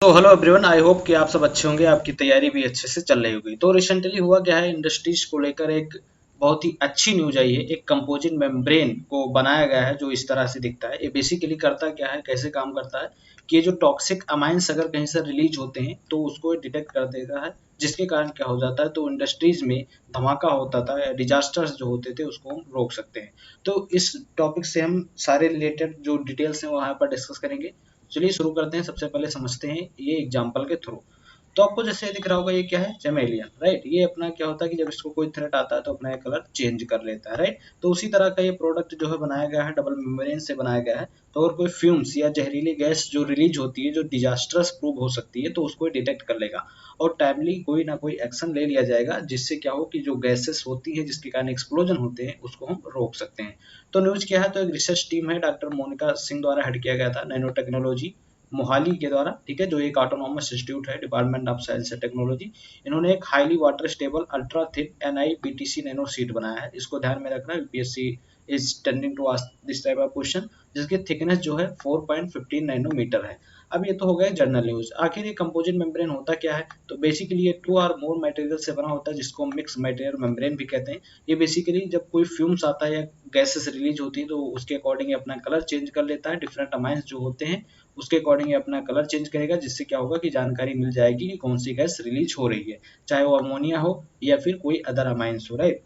So hello everyone, I hope कि आप सब अच्छे होंगे, आपकी तैयारी भी अच्छे से चल रही होगी। तो रिसेंटली हुआ क्या है, इंडस्ट्रीज को लेकर एक बहुत ही अच्छी न्यूज आई है। एक कंपोजिट मेम्ब्रेन को बनाया गया है जो इस तरह से दिखता है। ये बेसिकली करता क्या है, कैसे काम करता है कि ये जो टॉक्सिक अमाइंस अगर कहीं से रिलीज होते हैं तो उसको डिटेक्ट कर देता है, जिसके कारण क्या हो जाता है, तो इंडस्ट्रीज में धमाका होता था या डिजास्टर्स जो होते थे उसको हम रोक सकते हैं। तो इस टॉपिक से हम सारे रिलेटेड जो डिटेल्स हैं वहाँ पर डिस्कस करेंगे। चलिए शुरू करते हैं। सबसे पहले समझते हैं ये एग्जांपल के थ्रू। तो आपको जैसे दिख रहा होगा, ये क्या है, चमेलियन, राइट। ये अपना क्या होता है कि जब इसको कोई थ्रेट आता है तो अपना कलर चेंज कर लेता है, राइट। तो उसी तरह का ये प्रोडक्ट जो है बनाया गया है, डबल मेम्ब्रेन से बनाया गया है। तो अगर कोई फ्यूम्स या जहरीली गैस जो रिलीज होती है जो डिजास्टर्स प्रूव हो सकती है तो उसको डिटेक्ट कर लेगा और टाइमली कोई ना कोई एक्शन ले लिया जाएगा, जिससे क्या हो कि जो गैसेस होती है जिसके कारण एक्सप्लोजन होते हैं उसको हम रोक सकते हैं। तो न्यूज क्या है, तो एक रिसर्च टीम है डॉक्टर मोनिका सिंह द्वारा हेड किया गया था, नैनो टेक्नोलॉजी मोहाली के द्वारा, ठीक है, जो एक ऑटोनॉमस इंस्टीट्यूट है, department of science and technology. इन्होंने एक highly water stable ultra thin NiBTC nano sheet बनाया है। इसको ध्यान में रखना, UPSC is tending to ask this type of question, जिसकी थिकनेस जो है 4.15 नैनोमीटर है। अब ये तो हो गया जनरल न्यूज। आखिर ये कंपोजिट मेम्ब्रेन होता क्या है, तो बेसिकली ये 2 और मोर मटेरियल से बना होता है, जिसको हम मिक्स मटेरियल मेम्ब्रेन भी कहते हैं। ये बेसिकली जब कोई फ्यूम्स आता है या गैसेस रिलीज होती है तो उसके अकॉर्डिंग अपना कलर चेंज कर लेता है। डिफरेंट अमाइंस जो होते हैं उसके अकॉर्डिंग अपना कलर चेंज करेगा, जिससे क्या होगा कि जानकारी मिल जाएगी कि कौन सी गैस रिलीज हो रही है, चाहे वो अमोनिया हो या फिर कोई अदर अमाइंस हो, राइट।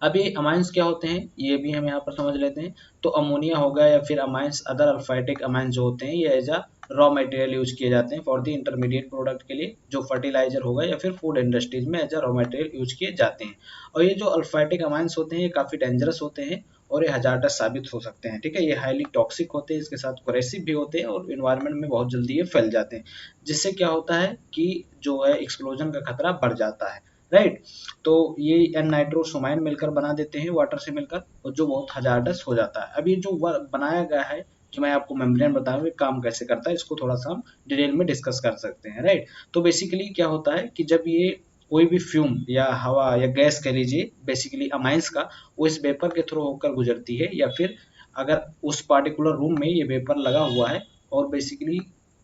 अब ये अमाइंस क्या होते हैं ये भी हम यहाँ पर समझ लेते हैं। तो अमोनिया होगा या फिर अमाइंस, अदर अल्फाइटिक अमाइंस जो होते हैं, ये as a raw material use किए जाते हैं फॉर द इंटरमीडिएट प्रोडक्ट के लिए, जो फर्टिलाइजर होगा या फिर फूड इंडस्ट्रीज में as a raw material use किए जाते हैं। और ये जो अल्फाइटिक अमाइंस होते हैं ये काफी डेंजरस होते हैं और ये हजारडस साबित हो सकते हैं, ठीक है। ये हाईली टॉक्सिक होते हैं, इसके साथ कोरेसिव भी होते हैं और इन्वायरमेंट में बहुत जल्दी ये फैल जाते हैं, जिससे क्या होता है कि जो है एक्सप्लोजन का खतरा बढ़ जाता है, राइट। तो ये एन नाइट्रोसोमाइन मिलकर बना देते हैं वाटर से मिलकर, और जो बहुत हजारडस हो जाता है। अब ये जो बनाया गया है कि मैं आपको मेम्ब्रेन बताऊं ये काम कैसे करता है, इसको थोड़ा सा हम डिटेल में डिस्कस कर सकते हैं, राइट। तो बेसिकली क्या होता है कि जब ये कोई भी फ्यूम या हवा या गैस कह लीजिए, बेसिकली अमाइंस का, वो इस वेपर के थ्रू होकर गुजरती है, या फिर अगर उस पार्टिकुलर रूम में ये वेपर लगा हुआ है और बेसिकली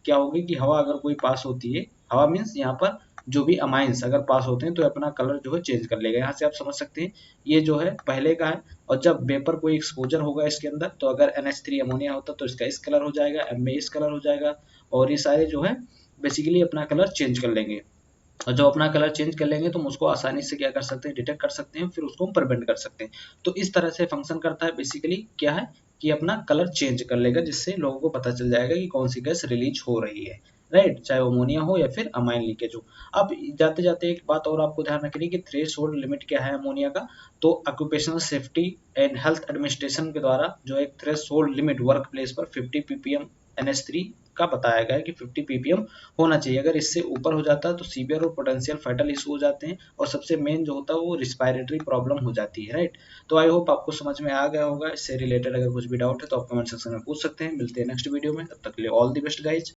क्या होगी कि हवा अगर कोई पास होती है, हवा मीन्स यहाँ पर जो भी अमाइंस अगर पास होते हैं तो अपना कलर जो है चेंज कर लेगा। यहाँ से आप समझ सकते हैं ये जो है पहले का है, और जब वेपर कोई एक्सपोजर होगा इसके अंदर, तो अगर NH3 अमोनिया होता तो इसका इस कलर हो जाएगा, M में इस कलर हो जाएगा, और ये सारे जो है बेसिकली अपना कलर चेंज कर लेंगे। और जब अपना कलर चेंज कर लेंगे तो हम उसको आसानी से क्या कर सकते हैं, डिटेक्ट कर सकते हैं, फिर उसको हम प्रिवेंट कर सकते हैं। तो इस तरह से फंक्शन करता है। बेसिकली क्या है कि अपना कलर चेंज कर लेगा, जिससे लोगों को पता चल जाएगा कि कौन सी गैस रिलीज हो रही है, राइट, चाहे अमोनिया हो या फिर अमाइन लीकेज हो। अब जाते जाते एक बात और आपको ध्यान रखनी है कि थ्रेशोल्ड लिमिट क्या है अमोनिया का। तो occupational safety and health administration के द्वारा जो एक थ्रेशोल्ड लिमिट वर्क प्लेस पर 50 ppm NH3 का बताया गया है कि 50 ppm होना चाहिए। अगर इससे ऊपर हो जाता है तो सीवियर और पोटेंशियल फैटल इशू हो जाते हैं, और सबसे मेन जो होता है वो रिस्पायरेटरी प्रॉब्लम हो जाती है, राइट। तो आई होप आपको समझ में आ गया होगा। इससे रिलेटेड अगर कुछ भी डाउट है तो आप कमेंट सेक्शन में पूछ सकते हैं। मिलते हैं नेक्स्ट वीडियो में, तब तक के लिए ऑल द बेस्ट गाइज।